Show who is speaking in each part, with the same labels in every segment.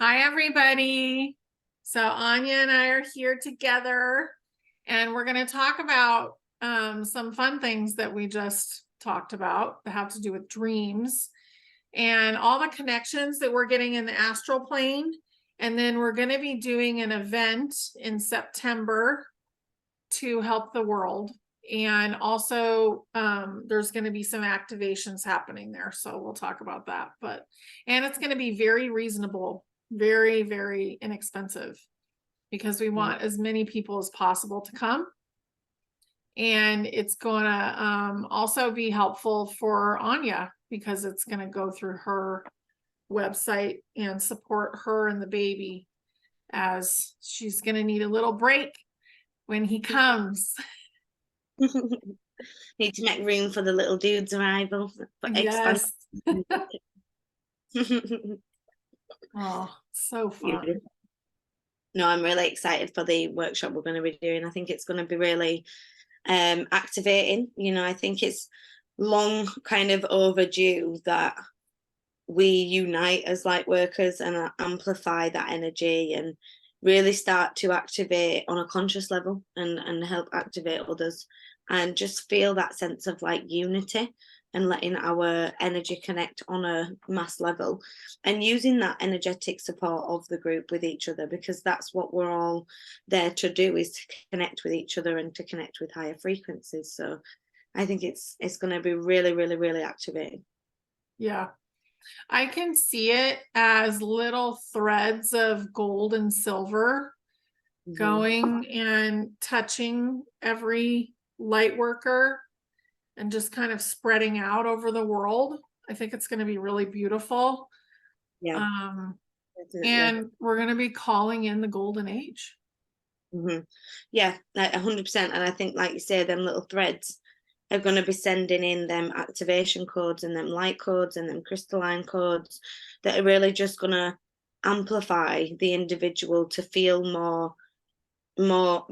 Speaker 1: Hi, everybody. So Anya and I are here together, and we're going to talk about some fun things that we just talked about that have to do with dreams and all the connections that we're getting in the astral plane. And then we're going to be doing an event in September to help the world. And also, there's going to be some activations happening there. So we'll talk about that. And it's going to be very reasonable. Very, very inexpensive because we want as many people as possible to come. And it's going to also be helpful for Anya because it's going to go through her website and support her and the baby as she's going to need a little break when he comes.
Speaker 2: Need to make room for the little dude's arrival.
Speaker 1: Yes. Oh, so fun.
Speaker 2: No, I'm really excited for the workshop we're going to be doing. I think it's going to be really activating. I think it's long kind of overdue that we unite as light workers and amplify that energy and really start to activate on a conscious level and help activate others and just feel that sense of like unity and letting our energy connect on a mass level and using that energetic support of the group with each other, because that's what we're all there to do, is to connect with each other and to connect with higher frequencies. So I think it's going to be really, really, really activating.
Speaker 1: Yeah. I can see it as little threads of gold and silver going and touching every light worker and just kind of spreading out over the world. I think it's going to be really beautiful.
Speaker 2: Yeah.
Speaker 1: And we're going to be calling in the golden age.
Speaker 2: Yeah, like 100%. And I think, like you say, them little threads are going to be sending in them activation codes and them light codes and them crystalline codes that are really just going to amplify the individual to feel more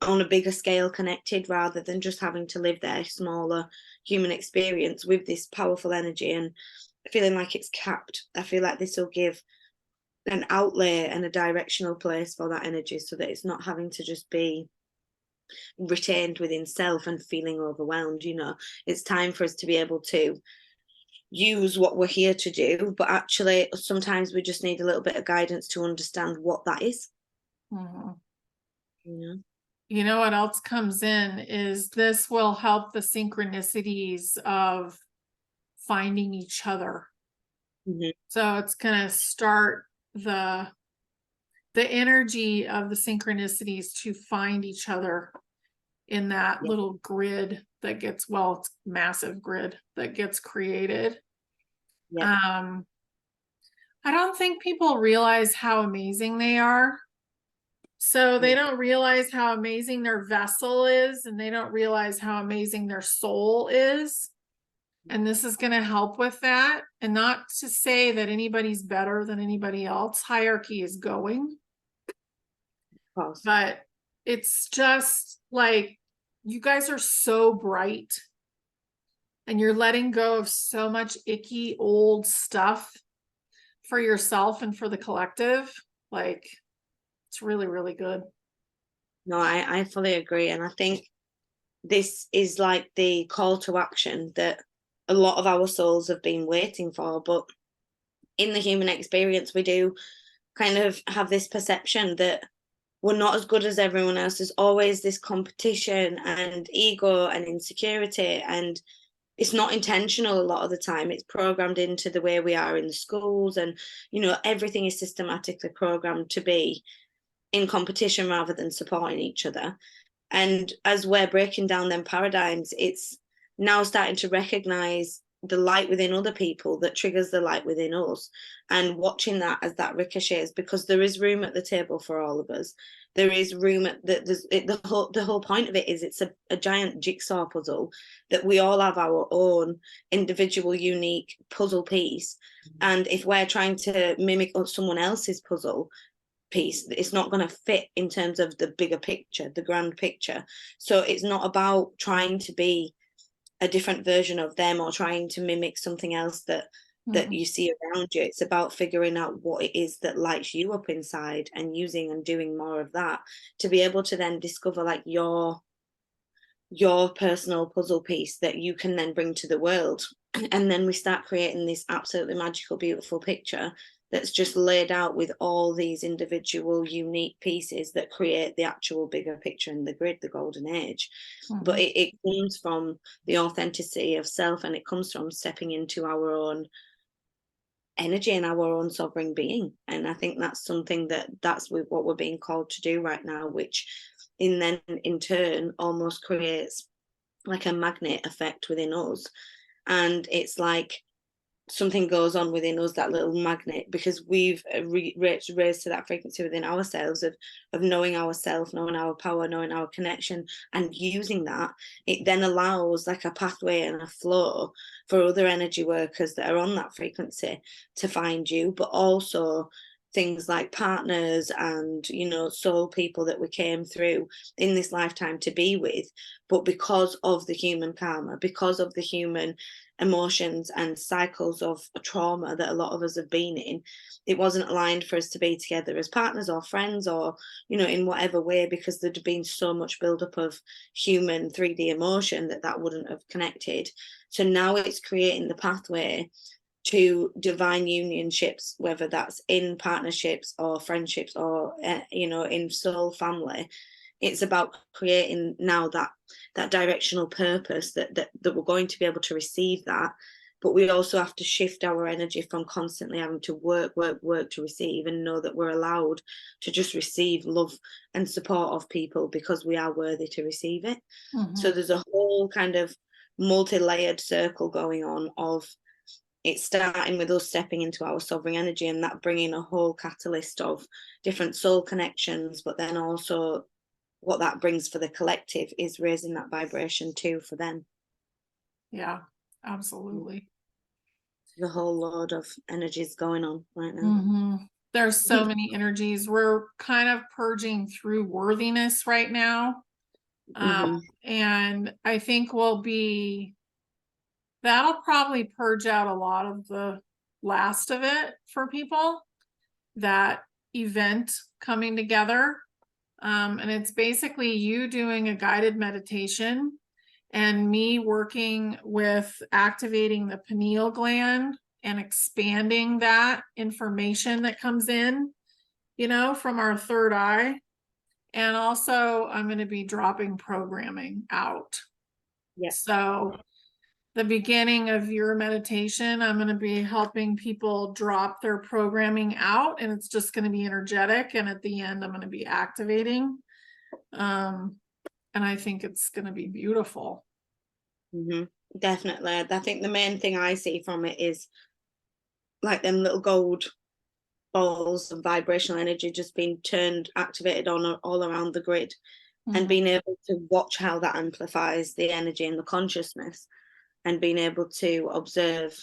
Speaker 2: on a bigger scale connected, rather than just having to live their smaller human experience with this powerful energy and feeling like it's capped. I feel like this will give an outlay and a directional place for that energy so that it's not having to just be retained within self and feeling overwhelmed. It's time for us to be able to use what we're here to do, but actually sometimes we just need a little bit of guidance to understand what that is.
Speaker 1: You know what else comes in is this will help the synchronicities of finding each other. So it's going to start the energy of the synchronicities to find each other in that little grid that gets, it's massive grid that gets created. I don't think people realize how amazing they are. So they don't realize how amazing their vessel is, and they don't realize how amazing their soul is. And this is going to help with that. And not to say that anybody's better than anybody else. Hierarchy is going. But it's just like, you guys are so bright and you're letting go of so much icky old stuff for yourself and for the collective. Like, it's really, really good.
Speaker 2: No, I fully agree. And I think this is like the call to action that a lot of our souls have been waiting for. But in the human experience, we do kind of have this perception that we're not as good as everyone else. There's always this competition and ego and insecurity, and it's not intentional a lot of the time. It's programmed into the way we are in the schools, and everything is systematically programmed to be in competition rather than supporting each other. And as we're breaking down them paradigms, it's now starting to recognize the light within other people that triggers the light within us, and watching that as that ricochets, because there is room at the table for all of us. There is room the whole point of it is it's a giant jigsaw puzzle that we all have our own individual unique puzzle piece. And if we're trying to mimic someone else's puzzle piece, it's not going to fit in terms of the bigger picture, the grand picture. So it's not about trying to be a different version of them or trying to mimic something else that that you see around you. It's about figuring out what it is that lights you up inside and using and doing more of that to be able to then discover like your personal puzzle piece that you can then bring to the world. And then we start creating this absolutely magical, beautiful picture that's just laid out with all these individual unique pieces that create the actual bigger picture in the grid, the golden age. But it comes from the authenticity of self, and it comes from stepping into our own energy and our own sovereign being. And I think that's something that's what we're being called to do right now, which in turn almost creates like a magnet effect within us. And it's like something goes on within us, that little magnet, because we've raised to that frequency within ourselves of knowing ourselves, knowing our power, knowing our connection, and using that. It then allows like a pathway and a flow for other energy workers that are on that frequency to find you, but also things like partners and soul people that we came through in this lifetime to be with. But because of the human karma, because of the human emotions and cycles of trauma that a lot of us have been in, it wasn't aligned for us to be together as partners or friends or in whatever way, because there'd been so much buildup of human 3D emotion that wouldn't have connected. So now it's creating the pathway to divine unionships, whether that's in partnerships or friendships or in soul family. It's about creating now that directional purpose that we're going to be able to receive that. But we also have to shift our energy from constantly having to work to receive, and know that we're allowed to just receive love and support of people because we are worthy to receive it. So there's a whole kind of multi-layered circle going on of it's starting with us stepping into our sovereign energy, and that bringing a whole catalyst of different soul connections, but then also what that brings for the collective is raising that vibration too for them.
Speaker 1: Yeah, absolutely.
Speaker 2: The whole load of energies going on right now.
Speaker 1: There's so many energies. We're kind of purging through worthiness right now. And I think that'll probably purge out a lot of the last of it for people, that event coming together. And it's basically you doing a guided meditation and me working with activating the pineal gland and expanding that information that comes in, from our third eye. And also I'm going to be dropping programming out.
Speaker 2: Yes.
Speaker 1: So the beginning of your meditation, I'm going to be helping people drop their programming out, and it's just going to be energetic. And at the end, I'm going to be activating. And I think it's going to be beautiful.
Speaker 2: Definitely. I think the main thing I see from it is like them little gold balls of vibrational energy just being activated on all around the grid, and being able to watch how that amplifies the energy and the consciousness, and being able to observe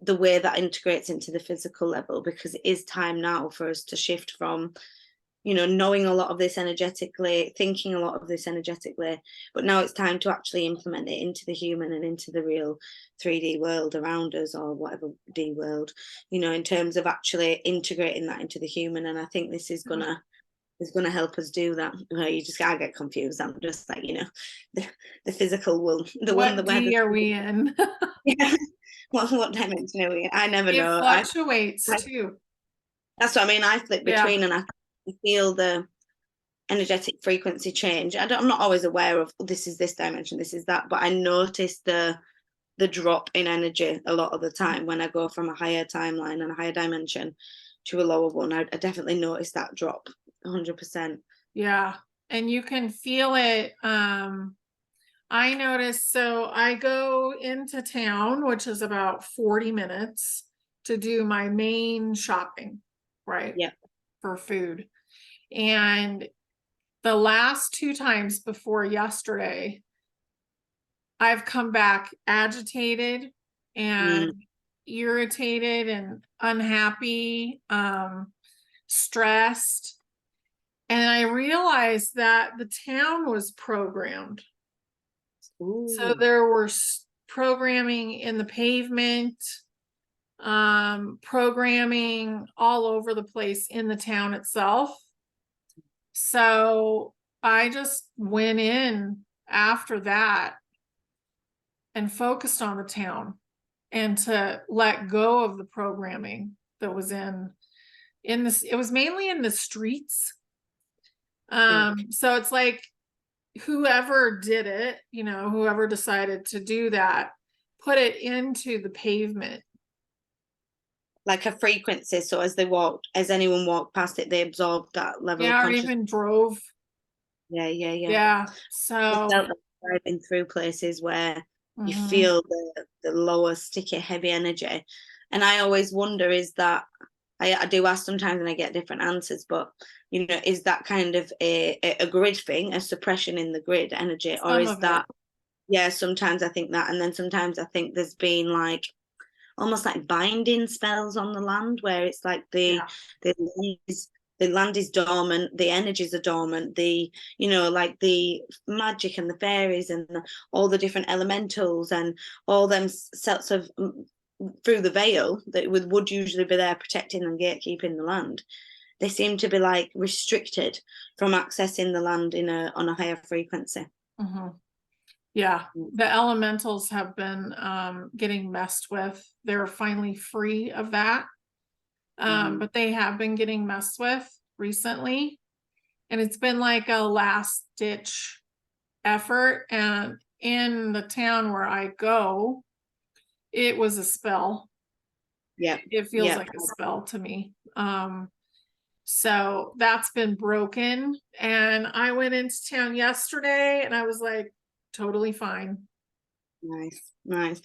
Speaker 2: the way that integrates into the physical level, because it is time now for us to shift from knowing a lot of this energetically, thinking a lot of this energetically, but now it's time to actually implement it into the human and into the real 3D world around us, or whatever D world, in terms of actually integrating that into the human. And I think this is gonna help us do that. You just gotta get confused. I'm just like, the physical will,
Speaker 1: What D are we in?
Speaker 2: Yeah. What dimension are we in? I never know.
Speaker 1: It fluctuates too.
Speaker 2: That's what I mean. I flip between, and I feel the energetic frequency change. I'm not always aware of this is this dimension, this is that, but I notice the drop in energy a lot of the time when I go from a higher timeline and a higher dimension to a lower one. I definitely notice that drop 100%.
Speaker 1: Yeah, and you can feel it. I noticed, so I go into town, which is about 40 minutes, to do my main shopping, right?
Speaker 2: Yeah.
Speaker 1: For food. And the last 2 times before yesterday, I've come back agitated and irritated and unhappy, stressed. And I realized that the town was programmed. So there were programming in the pavement, programming all over the place in the town itself. So I just went in after that and focused on the town and to let go of the programming that was in this. It was mainly in the streets. So it's like whoever did it, you know, whoever decided to do that, put it into the pavement.
Speaker 2: Like a frequency, so as anyone walked past it, they absorbed that level of
Speaker 1: Yeah, or
Speaker 2: consciousness.
Speaker 1: even drove.
Speaker 2: Yeah.
Speaker 1: So
Speaker 2: I felt like driving through places where you
Speaker 1: mhm.
Speaker 2: feel the lower, sticky, heavy energy. And I always wonder, is that, I do ask sometimes and I get different answers, but, you know, is that kind of a grid thing, a suppression in the grid energy? Or
Speaker 1: Some
Speaker 2: is
Speaker 1: of it.
Speaker 2: that, yeah, sometimes I think that. And then sometimes I think there's been like, almost like binding spells on the land, where it's like the land is dormant, the energies are dormant, you know, like the magic and the fairies and all the different elementals and all them sorts of through the veil that would usually be there protecting and gatekeeping the land. They seem to be like restricted from accessing the land on a higher frequency.
Speaker 1: Mhm. Yeah, the elementals have been getting messed with. They're finally free of that. But they have been getting messed with recently. And it's been like a last ditch effort. And in the town where I go, it was a spell.
Speaker 2: Yeah.
Speaker 1: It feels like a spell to me. So that's been broken. And I went into town yesterday and I was like totally fine.
Speaker 2: Nice.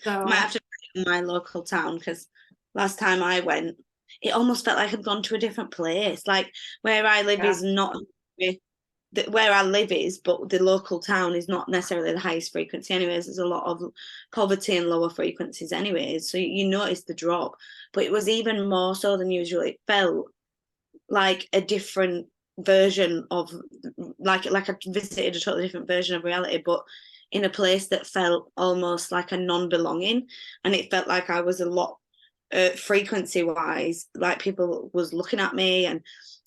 Speaker 1: So
Speaker 2: Might have to in my local town, because last time I went, it almost felt like I'd gone to a different place. Like where I live is not where I live is, but the local town is not necessarily the highest frequency. Anyways, there's a lot of poverty and lower frequencies. Anyways, so you notice the drop, but it was even more so than usual. It felt like a different version of like I visited a totally different version of reality, but in a place that felt almost like a non-belonging, and it felt like I was a lot frequency wise, like people was looking at me,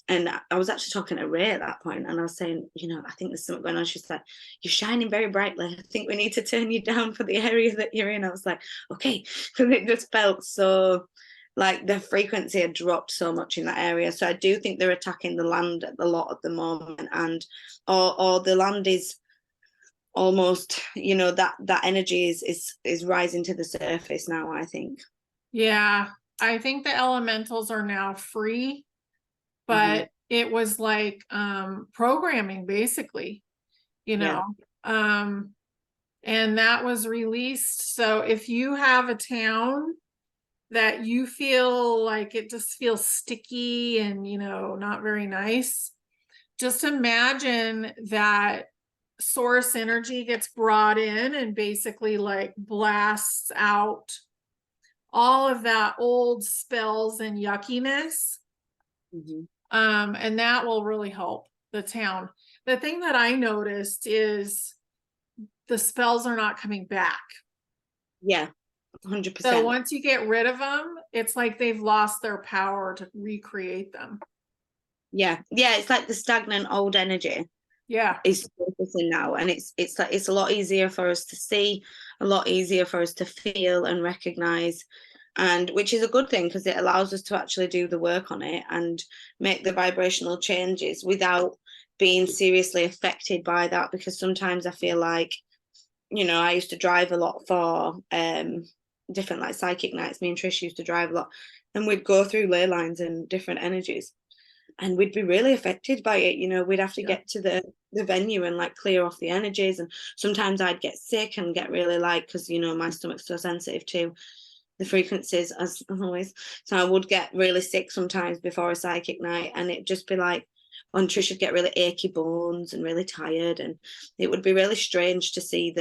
Speaker 2: and I was actually talking to Ray at that point, and I was saying, you know, I think there's something going on. She's like, you're shining very brightly. I think we need to turn you down for the area that you're in. I was like, okay, because it just felt so like the frequency had dropped so much in that area. So I do think they're attacking the land a lot at the moment, and or the land is almost, you know, that energy is rising to the surface now, I think.
Speaker 1: yeah, I think the elementals are now free, but it was like programming basically, you know. And that was released. So if you have a town that you feel like it just feels sticky and, you know, not very nice, just imagine that source energy gets brought in and basically like blasts out all of that old spells and yuckiness. And that will really help the town. The thing that I noticed is the spells are not coming back.
Speaker 2: Yeah, 100%.
Speaker 1: So once you get rid of them, it's like they've lost their power to recreate them.
Speaker 2: Yeah, it's like the stagnant old energy.
Speaker 1: Yeah,
Speaker 2: is focusing now, and it's like it's a lot easier for us to see, a lot easier for us to feel and recognize, and which is a good thing because it allows us to actually do the work on it and make the vibrational changes without being seriously affected by that. Because sometimes I feel like, you know, I used to drive a lot for different like psychic nights. Me and Trish used to drive a lot, and we'd go through ley lines and different energies, and we'd be really affected by it. You know, we'd have to get to the venue and like clear off the energies, and sometimes I'd get sick and get really like, because, you know, my stomach's so sensitive to the frequencies as always, so I would get really sick sometimes before a psychic night, and it'd just be like, and Trish would get really achy bones and really tired, and it would be really strange to see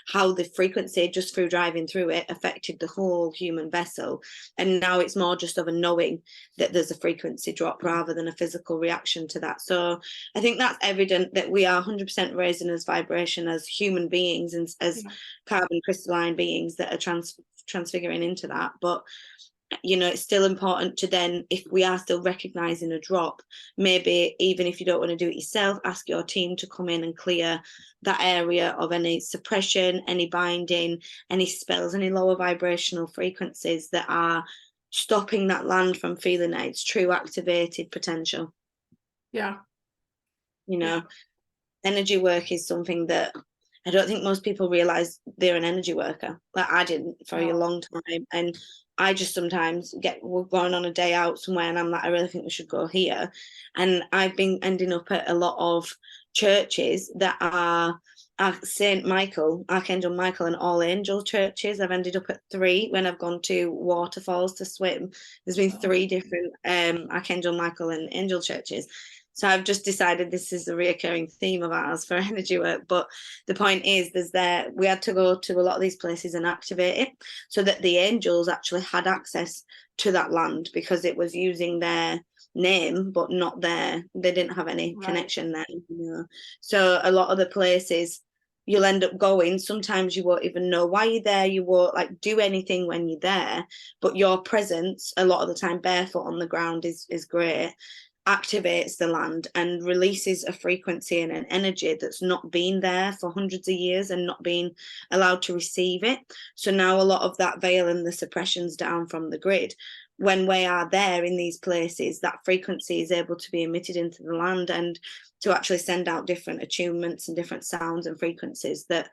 Speaker 2: how the frequency just through driving through it affected the whole human vessel. And now it's more just of a knowing that there's a frequency drop rather than a physical reaction to that. So I think that's evident that we are 100% raising as vibration as human beings and as carbon crystalline beings that are transfiguring into that. But you know, it's still important to then, if we are still recognizing a drop, maybe even if you don't want to do it yourself, ask your team to come in and clear that area of any suppression, any binding, any spells, any lower vibrational frequencies that are stopping that land from feeling its true activated potential.
Speaker 1: Yeah.
Speaker 2: You know, energy work is something that I don't think most people realize they're an energy worker. Like I didn't for a long time. And I just sometimes we're going on a day out somewhere and I'm like, I really think we should go here. And I've been ending up at a lot of churches that are Saint Michael, Archangel Michael, and all angel churches. I've ended up at 3 when I've gone to waterfalls to swim. There's been 3 different Archangel Michael and angel churches. So I've just decided this is a reoccurring theme of ours for energy work. But the point is, we had to go to a lot of these places and activate it so that the angels actually had access to that land, because it was using their name, but not they didn't have any connection there. You know? So a lot of the places you'll end up going, sometimes you won't even know why you're there. You won't like do anything when you're there, but your presence a lot of the time barefoot on the ground is great, activates the land and releases a frequency and an energy that's not been there for hundreds of years and not been allowed to receive it. So now a lot of that veil and the suppression's down from the grid. When we are there in these places, that frequency is able to be emitted into the land and to actually send out different attunements and different sounds and frequencies that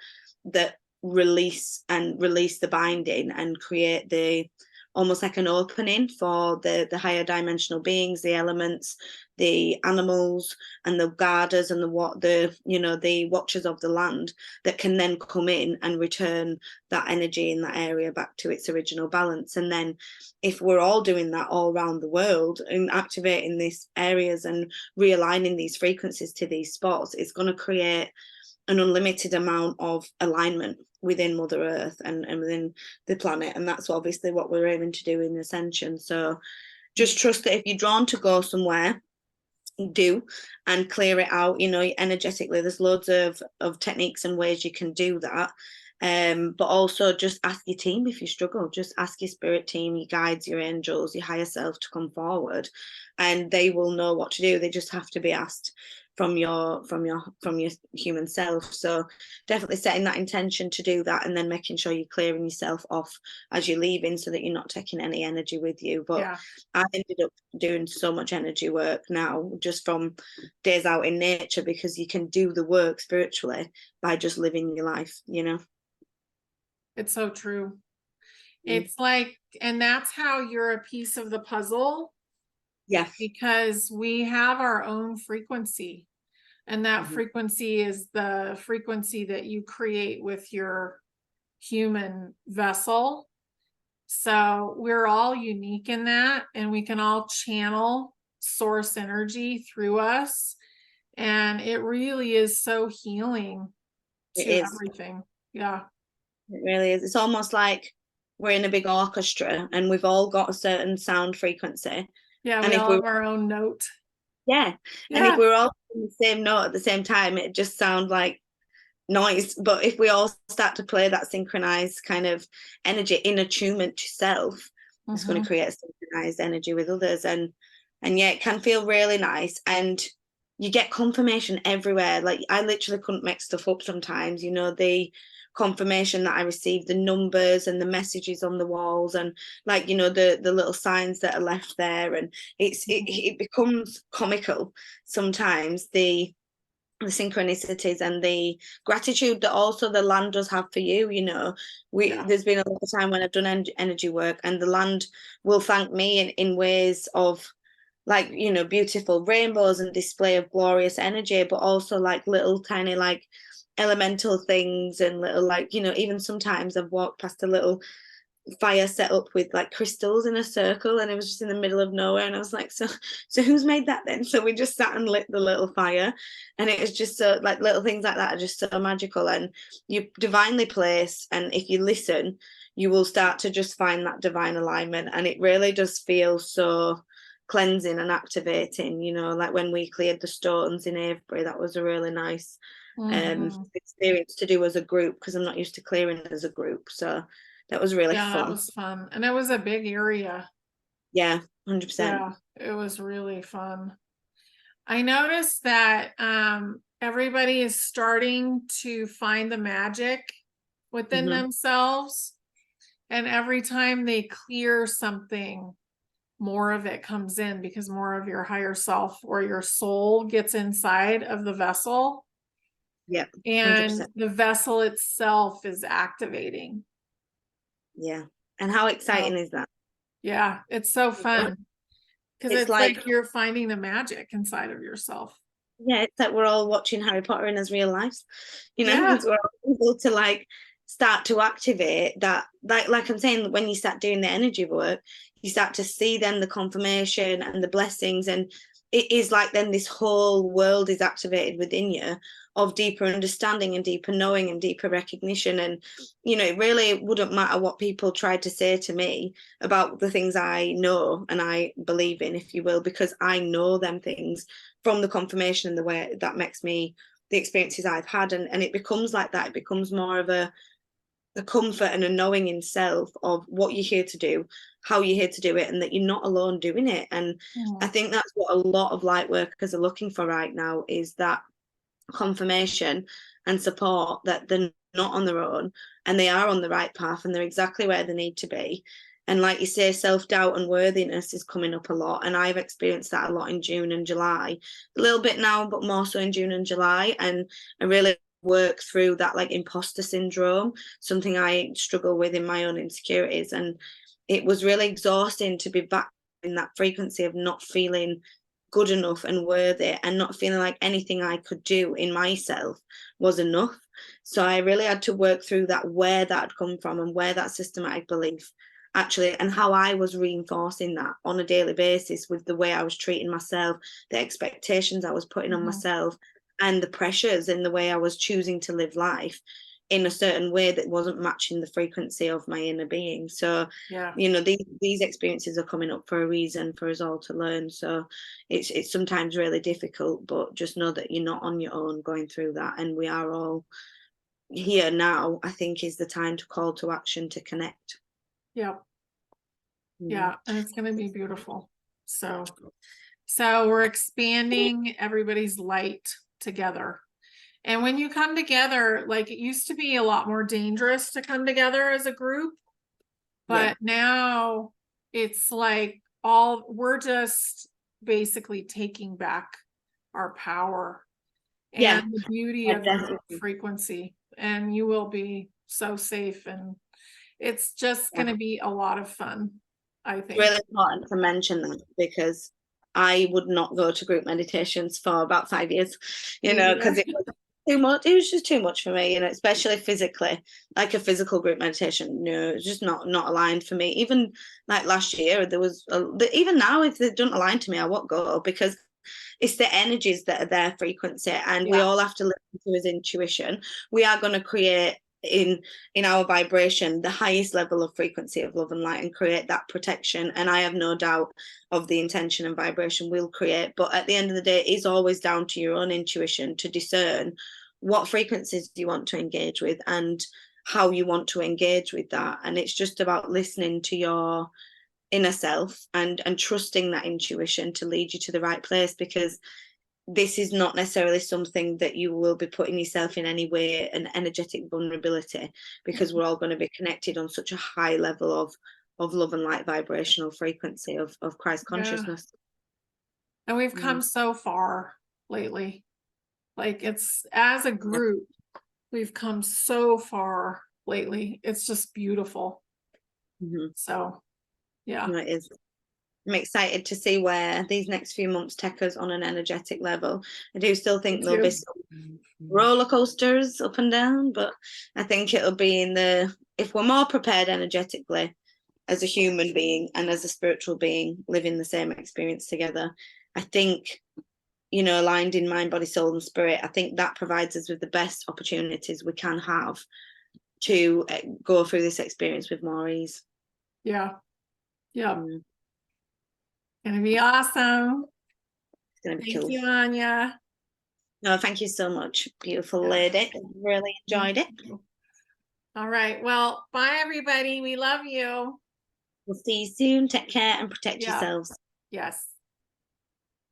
Speaker 2: release the binding and create the almost like an opening for the higher dimensional beings, the elements, the animals, and the guarders and the watchers of the land that can then come in and return that energy in that area back to its original balance. And then if we're all doing that all around the world and activating these areas and realigning these frequencies to these spots, it's going to create an unlimited amount of alignment within Mother Earth and within the planet. And that's obviously what we're aiming to do in Ascension. So just trust that if you're drawn to go somewhere, do and clear it out, you know, energetically. There's loads of techniques and ways you can do that. But also just ask your team if you struggle. Just ask your spirit team, your guides, your angels, your higher self to come forward, and they will know what to do. They just have to be asked from your human self. So definitely setting that intention to do that, and then making sure you're clearing yourself off as you're leaving so that you're not taking any energy with you. But I ended up doing so much energy work now just from days out in nature, because you can do the work spiritually by just living your life, you know.
Speaker 1: It's so true. It's like, and that's how you're a piece of the puzzle.
Speaker 2: Yeah.
Speaker 1: Because we have our own frequency, and that frequency is the frequency that you create with your human vessel. So we're all unique in that, and we can all channel source energy through us. And it really is so healing to everything. Yeah.
Speaker 2: It really is. It's almost like we're in a big orchestra and we've all got a certain sound frequency.
Speaker 1: Yeah,
Speaker 2: and
Speaker 1: we
Speaker 2: if
Speaker 1: all have our own note.
Speaker 2: And if we're all in the same note at the same time, it just sounds like noise. But if we all start to play that synchronized kind of energy in attunement to self, it's going to create a synchronized energy with others. And yeah, it can feel really nice. And you get confirmation everywhere. Like I literally couldn't make stuff up sometimes, you know, the confirmation that I received, the numbers and the messages on the walls, and like, you know, the little signs that are left there. And it becomes comical sometimes, the synchronicities and the gratitude that also the land does have for you. You know, there's been a lot of time when I've done energy work and the land will thank me in ways of, like, you know, beautiful rainbows and display of glorious energy, but also like little tiny like elemental things and little, like, you know, even sometimes I've walked past a little fire set up with like crystals in a circle, and it was just in the middle of nowhere, and I was like, so who's made that then? So we just sat and lit the little fire, and it was just so, like, little things like that are just so magical, and you divinely placed, and if you listen you will start to just find that divine alignment, and it really does feel so cleansing and activating, you know. Like when we cleared the stones in Avebury, that was a really nice experience to do as a group, because I'm not used to clearing as a group. So that was really
Speaker 1: Yeah, that
Speaker 2: fun.
Speaker 1: was fun. And it was a big area.
Speaker 2: Yeah, 100%.
Speaker 1: Yeah, it was really fun. I noticed that everybody is starting to find the magic within themselves. And every time they clear something, more of it comes in because more of your higher self or your soul gets inside of the vessel.
Speaker 2: Yeah,
Speaker 1: And
Speaker 2: 100%.
Speaker 1: the vessel itself is activating.
Speaker 2: Yeah. And how exciting is that?
Speaker 1: Yeah, it's so fun because
Speaker 2: It's
Speaker 1: it's
Speaker 2: like,
Speaker 1: like you're finding the magic inside of yourself.
Speaker 2: yeah, it's like we're all watching Harry Potter in his real lives,
Speaker 1: Yeah.
Speaker 2: because we're all able to like start to activate that. Like I'm saying, when you start doing the energy work, you start to see then the confirmation and the blessings, and it is like then this whole world is activated within you of deeper understanding and deeper knowing and deeper recognition. And it really wouldn't matter what people tried to say to me about the things I know and I believe in, if you will, because I know them things from the confirmation and the way that makes me, the experiences I've had, and it becomes like that. It becomes more of a comfort and a knowing in self of what you're here to do, how you're here to do it, and that you're not alone doing it. And I think that's what a lot of light workers are looking for right now, is that confirmation and support that they're not on their own and they are on the right path and they're exactly where they need to be. And like you say, self-doubt and worthiness is coming up a lot, and I've experienced that a lot in June and July, a little bit now, but more so in June and July. And I really work through that, like, imposter syndrome, something I struggle with in my own insecurities. And it was really exhausting to be back in that frequency of not feeling good enough and worthy, and not feeling like anything I could do in myself was enough. So I really had to work through that, where that had come from and where that systematic belief actually, and how I was reinforcing that on a daily basis with the way I was treating myself, the expectations I was putting on myself, and the pressures in the way I was choosing to live life in a certain way that wasn't matching the frequency of my inner being. So
Speaker 1: Yeah.
Speaker 2: these experiences are coming up for a reason, for us all to learn. So it's sometimes really difficult, but just know that you're not on your own going through that, and we are all here now. I think is the time to call to action, to connect.
Speaker 1: Yeah. Yeah, and it's going to be beautiful. So we're expanding everybody's light together. And when you come together, like, it used to be a lot more dangerous to come together as a group, but now it's like we're just basically taking back our power and the beauty of the frequency, and you will be so safe, and it's just going to be a lot of fun, I think.
Speaker 2: Really important to mention that, because I would not go to group meditations for about 5 years, because it was too much. It was just too much for me, especially physically, like a physical group meditation. No, it's just not aligned for me. Even like last year, there was even now, if they don't align to me, I won't go, because it's the energies that are their frequency, and we all have to listen to his intuition. We are going to create in our vibration the highest level of frequency of love and light, and create that protection. And I have no doubt of the intention and vibration we'll create, but at the end of the day, it's always down to your own intuition to discern what frequencies do you want to engage with and how you want to engage with that. And it's just about listening to your inner self and trusting that intuition to lead you to the right place, because this is not necessarily something that you will be putting yourself in any way an energetic vulnerability, because we're all going to be connected on such a high level of love and light vibrational frequency of Christ consciousness.
Speaker 1: And we've come so far lately. Like, it's, as a group, we've come so far lately. It's just beautiful. So yeah,
Speaker 2: it is. I'm excited to see where these next few months take us on an energetic level. I do still think there'll be some roller coasters up and down, but I think it'll be if we're more prepared energetically as a human being and as a spiritual being living the same experience together, I think, aligned in mind, body, soul, and spirit, I think that provides us with the best opportunities we can have to go through this experience with more ease.
Speaker 1: Yeah. Gonna be awesome.
Speaker 2: It's gonna be
Speaker 1: Thank
Speaker 2: cool.
Speaker 1: you, Anya.
Speaker 2: No, thank you so much, beautiful lady. Really enjoyed it.
Speaker 1: All right. Well, bye everybody. We love you.
Speaker 2: We'll see you soon. Take care and protect
Speaker 1: Yeah.
Speaker 2: yourselves.
Speaker 1: Yes.